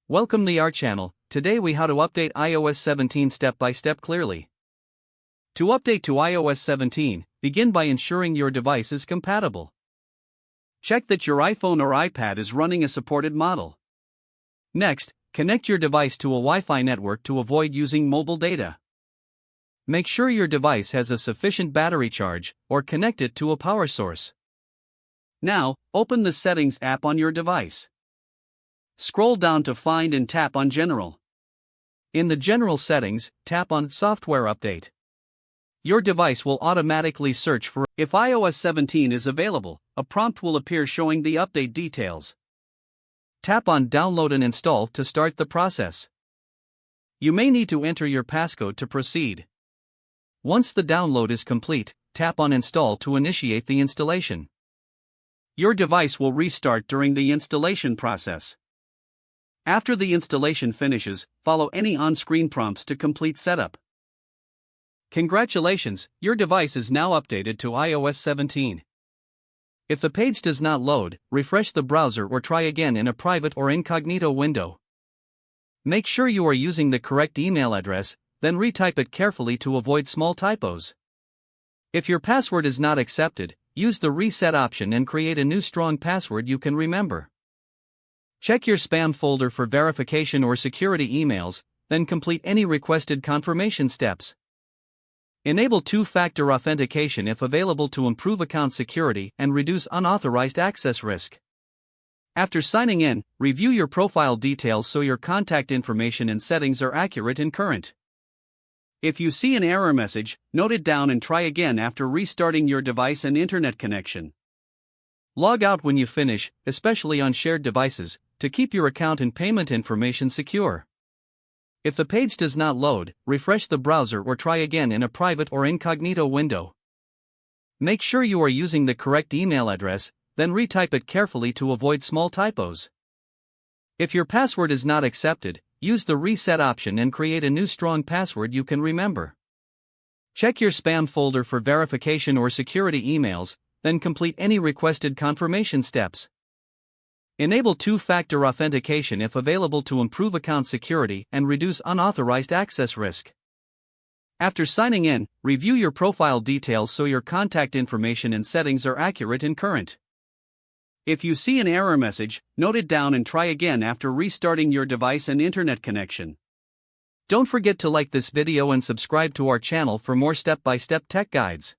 Welcome to our channel. Today we how to update iOS 17 step by step clearly. To update to iOS 17, begin by ensuring your device is compatible. Check that your iPhone or iPad is running a supported model. Next, connect your device to a Wi-Fi network to avoid using mobile data. Make sure your device has a sufficient battery charge, or connect it to a power source. Now, open the Settings app on your device. Scroll down to Find and tap on General. In the General settings, tap on Software Update. Your device will automatically search for if iOS 17 is available. A prompt will appear showing the update details. Tap on Download and Install to start the process. You may need to enter your passcode to proceed. Once the download is complete, tap on Install to initiate the installation. Your device will restart during the installation process. After the installation finishes, follow any on-screen prompts to complete setup. Congratulations, your device is now updated to iOS 17. If the page does not load, refresh the browser or try again in a private or incognito window. Make sure you are using the correct email address, then retype it carefully to avoid small typos. If your password is not accepted, use the reset option and create a new strong password you can remember. Check your spam folder for verification or security emails, then complete any requested confirmation steps. Enable two-factor authentication if available to improve account security and reduce unauthorized access risk. After signing in, review your profile details so your contact information and settings are accurate and current. If you see an error message, note it down and try again after restarting your device and internet connection. Log out when you finish, especially on shared devices, to keep your account and payment information secure. If the page does not load, refresh the browser or try again in a private or incognito window. Make sure you are using the correct email address, then retype it carefully to avoid small typos. If your password is not accepted, use the reset option and create a new strong password you can remember. Check your spam folder for verification or security emails, then complete any requested confirmation steps. Enable two-factor authentication if available to improve account security and reduce unauthorized access risk. After signing in, review your profile details so your contact information and settings are accurate and current. If you see an error message, note it down and try again after restarting your device and internet connection. Don't forget to like this video and subscribe to our channel for more step-by-step tech guides.